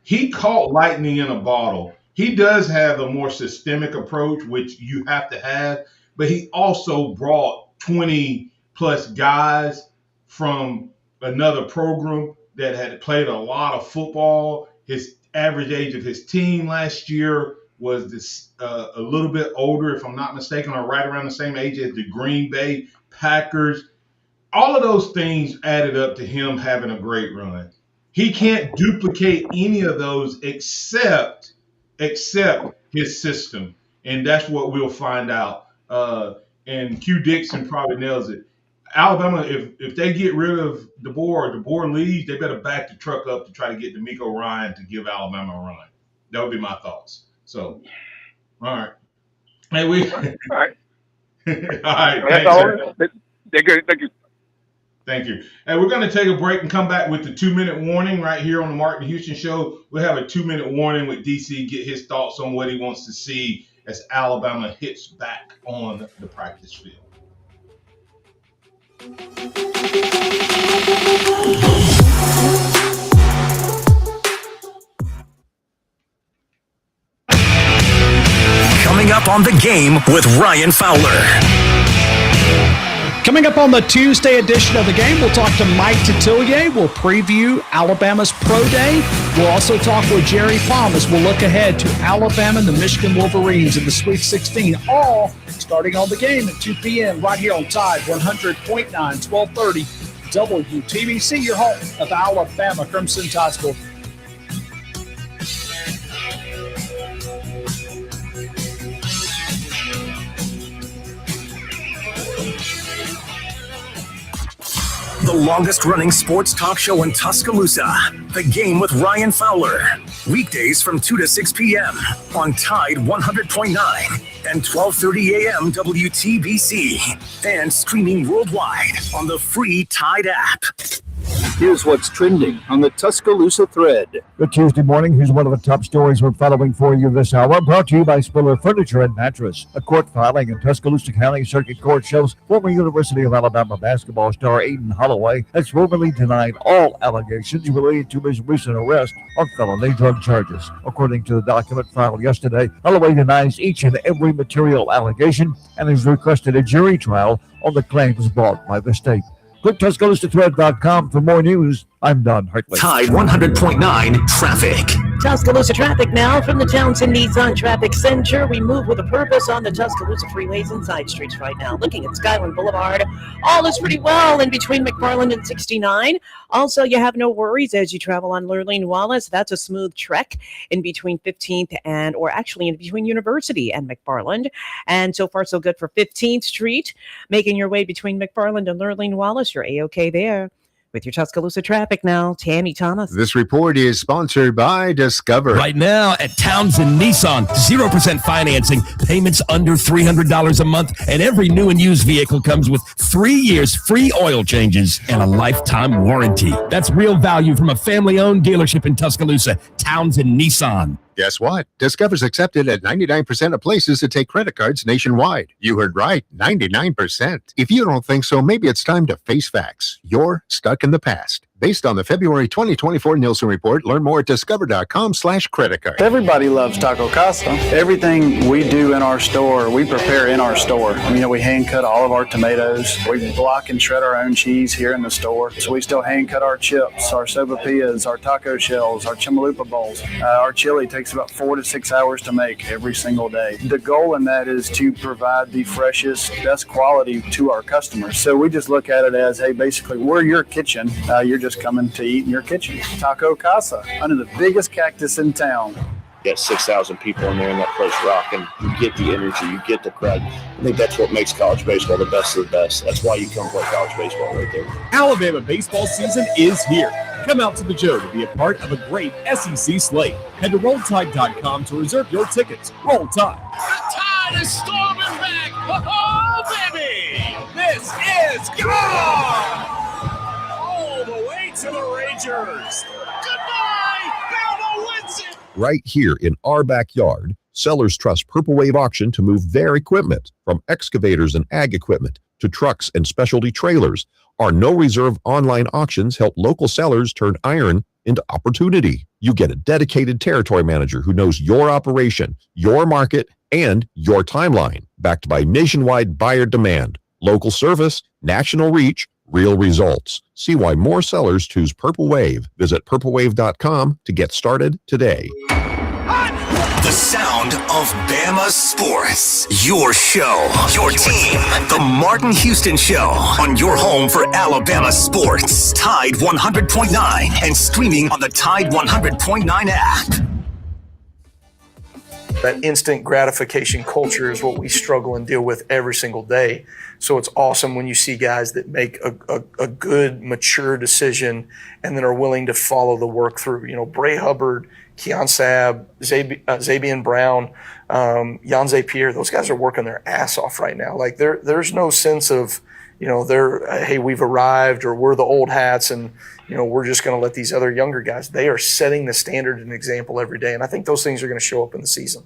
he caught lightning in a bottle. He does have a more systemic approach, which you have to have, but he also brought 20 plus guys from another program that had played a lot of football. His average age of his team last year was a little bit older, if I'm not mistaken, or right around the same age as the Green Bay Packers. All of those things added up to him having a great run. He can't duplicate any of those except his system, and that's what we'll find out. And Q Dixon probably nails it. Alabama, if they get rid of DeBoer or DeBoer leaves, they better back the truck up to try to get DeMeco Ryan to give Alabama a run. That would be my thoughts. So, all right. Hey, all right. All right. Thanks, they're good. Thank you. Thank you. And we're going to take a break and come back with the 2-minute warning right here on the Martin Houston Show. We'll have a 2-minute warning with DC, get his thoughts on what he wants to see as Alabama hits back on the practice field. Coming up on The Game with Ryan Fowler. Coming up on the Tuesday edition of The Game, we'll talk to Mike Titillier. We'll preview Alabama's Pro Day. We'll also talk with Jerry Palm as we'll look ahead to Alabama and the Michigan Wolverines in the Sweet 16, all starting on The Game at 2 p.m. right here on Tide 100.9, 1230 WTBC, your home of Alabama Crimson Tide School. The longest-running sports talk show in Tuscaloosa. The Game with Ryan Fowler. Weekdays from 2 to 6 p.m. on Tide 100.9 and 12:30 a.m. WTBC. And streaming worldwide on the free Tide app. Here's what's trending on the Tuscaloosa thread. Good Tuesday morning. Here's one of the top stories we're following for you this hour, brought to you by Spiller Furniture and Mattress. A court filing in Tuscaloosa County Circuit Court shows former University of Alabama basketball star Aiden Holloway has formally denied all allegations related to his recent arrest on felony drug charges. According to the document filed yesterday, Holloway denies each and every material allegation and has requested a jury trial on the claims brought by the state. Click TuscaloosaThread.com for more news. I'm Don Hartley. Tide 100.9 Traffic. Tuscaloosa traffic now from the Townsend Nissan Traffic Center. We move with a purpose on the Tuscaloosa freeways and side streets right now. Looking at Skyland Boulevard, all is pretty well in between McFarland and 69. Also, you have no worries as you travel on Lurleen Wallace. That's a smooth trek in between 15th or actually in between University and McFarland. And so far, so good for 15th Street. Making your way between McFarland and Lurleen Wallace, you're A-OK there. With your Tuscaloosa traffic now, Tammy Thomas. This report is sponsored by Discover. Right now at Townsend Nissan, 0% financing, payments under $300 a month, and every new and used vehicle comes with 3 years free oil changes and a lifetime warranty. That's real value from a family-owned dealership in Tuscaloosa, Townsend Nissan. Guess what? Discover's accepted at 99% of places to take credit cards nationwide. You heard right, 99%. If you don't think so, maybe it's time to face facts. You're stuck in the past. Based on the February 2024 Nielsen report, learn more at discover.com/credit card. Everybody loves Taco Casa. Everything we do in our store, we prepare in our store. We hand cut all of our tomatoes. We block and shred our own cheese here in the store. So we still hand cut our chips, our sopapillas, our taco shells, our chimalupa bowls. Our chili takes about 4 to 6 hours to make every single day. The goal in that is to provide the freshest, best quality to our customers. So we just look at it as, hey, basically, we're your kitchen. You're just coming to eat in your kitchen. Taco Casa, under the biggest cactus in town. You got 6,000 people in there in that place rocking. You get the energy, you get the crowd. I think that's what makes college baseball the best of the best. That's why you come play college baseball right there. Alabama baseball season is here. Come out to the Joe to be a part of a great SEC slate. Head to RollTide.com to reserve your tickets. Roll Tide. The Tide is storming back. Oh, baby! This is gone! All the way to the Rangers. Goodbye, Bama wins it. Right here in our backyard, sellers trust Purple Wave Auction to move their equipment, from excavators and ag equipment to trucks and specialty trailers. Our no-reserve online auctions help local sellers turn iron into opportunity. You get a dedicated territory manager who knows your operation, your market, and your timeline, backed by nationwide buyer demand, local service, national reach, real results. See why more sellers choose Purple Wave. Visit purplewave.com to get started today. The sound of Bama sports. Your show, your team. The Martin Houston Show on your home for Alabama sports. Tide 100.9 and streaming on the Tide 100.9 app. That instant gratification culture is what we struggle and deal with every single day. So it's awesome when you see guys that make a good, mature decision and then are willing to follow the work through. Bray Hubbard, Keon Sabb, Xavier Brown, Yanze Pierre, those guys are working their ass off right now. Like there's no sense of, hey, we've arrived or we're the old hats and, we're just going to let these other younger guys. They are setting the standard and example every day. And I think those things are going to show up in the season.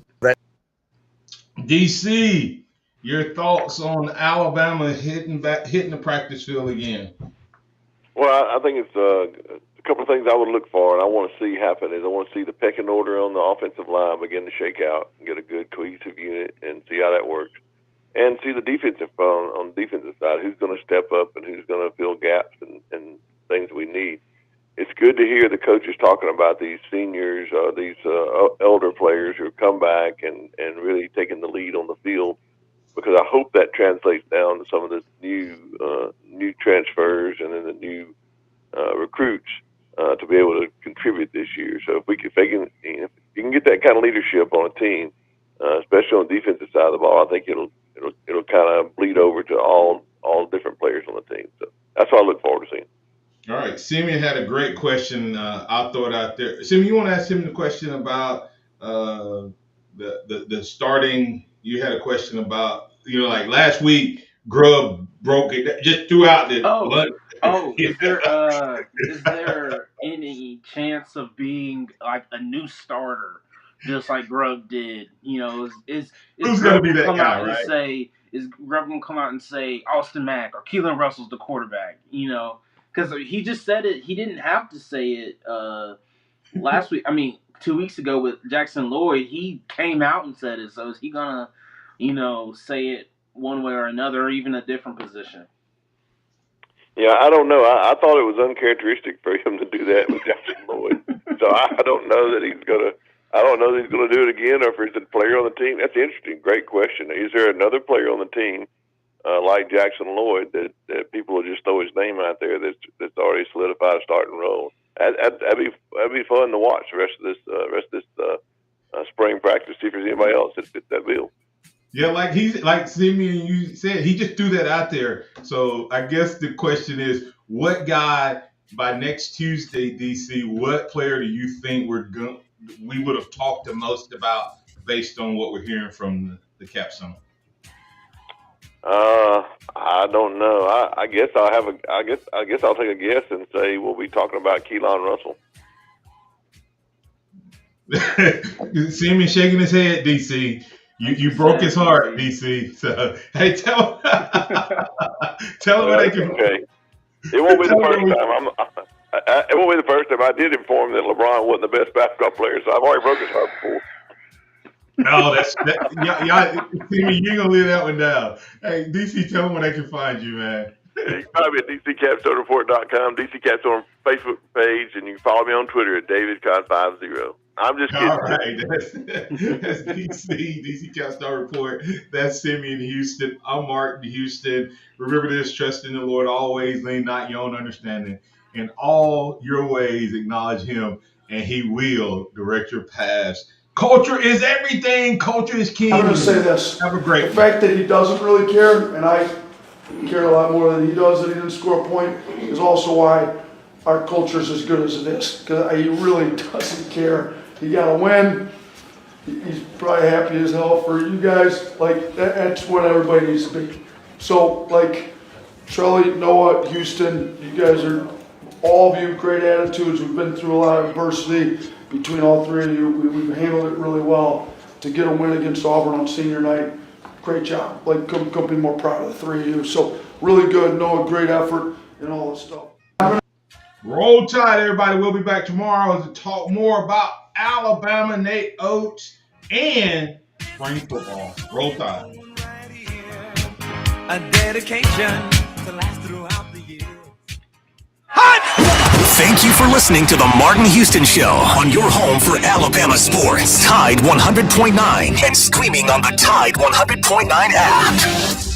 DC, your thoughts on Alabama hitting the practice field again? Well, I think it's a couple of things I would look for, and I want to see happen. Is I want to see the pecking order on the offensive line begin to shake out and get a good cohesive unit and see how that works, and see the defensive on the defensive side who's going to step up and who's going to fill gaps and things we need. It's good to hear the coaches talking about these seniors, these elder players who have come back and really taking the lead on the field, because I hope that translates down to some of the new transfers and then the new recruits to be able to contribute this year. So if you can get that kind of leadership on a team, especially on the defensive side of the ball, I think it'll kind of bleed over to all different players on the team. So that's what I look forward to seeing. All right, Simeon had a great question. I'll throw it out there. Simeon, you want to ask him the question about the starting? You had a question about, like last week, Grubb broke it, just threw out the. Is there any chance of being like a new starter, just like Grubb did? Is who's going to be that guy, right? Is Grubb going to come out and say Austin Mack or Keelan Russell's the quarterback? Because he just said it. He didn't have to say it last week. 2 weeks ago with Jackson Lloyd, he came out and said it. So is he going to, say it one way or another, or even a different position? Yeah, I don't know. I thought it was uncharacteristic for him to do that with Jackson Lloyd. So I don't know that he's going to. I don't know that he's going to do it again, or if he's a player on the team. That's interesting. Great question. Is there another player on the team like Jackson Lloyd that people will just throw his name out there that's already solidified a starting role? That'd be fun to watch the rest of this spring practice. See if there's anybody else that fits that bill. Yeah, like Simeon, you said, he just threw that out there. So I guess the question is, what guy by next Tuesday, DC? What player do you think we would have talked the most about based on what we're hearing from the Cap Summit? I don't know. I guess I'll take a guess and say we'll be talking about Keelan Russell. Simeon shaking his head, DC. You broke his heart, DC. So hey, tell him what they can. Okay. It won't be the first time. It won't be the first time. I did inform him that LeBron wasn't the best basketball player, so I've already broke his heart before. No, Simeon, you ain't gonna leave that one down. Hey, DC, tell them where they can find you, man. You can find me at DCCapstonerReport.com, DC Capstone Facebook page, and you can follow me on Twitter at DavidCon50. I'm just kidding. All right, that's DC Capstone Report. That's Simeon Houston. I'm Martin Houston. Remember this: trust in the Lord always, lean not your own understanding. In all your ways, acknowledge Him, and He will direct your paths. Culture is everything. Culture is king. I'm going to say this. Have a great The fact that he doesn't really care, and I care a lot more than he does, that he didn't score a point, is also why our culture is as good as it is. Because he really doesn't care. He got to win. He's probably happy as hell for you guys. Like, that's what everybody needs to be. So, like, Charlie, Noah, Houston, you guys are, all of you, great attitudes. We've been through a lot of adversity between all three of you. We've handled it really well. To get a win against Auburn on senior night, great job. Like, couldn't be more proud of the three of you. So, really good. Noah, great effort and all this stuff. Roll Tide, everybody. We'll be back tomorrow to talk more about Alabama, Nate Oates, and spring football. Roll Tide. A dedication to last throughout the year. Thank you for listening to the Martin Houston Show on your home for Alabama sports. Tide 100.9 and streaming on the Tide 100.9 app.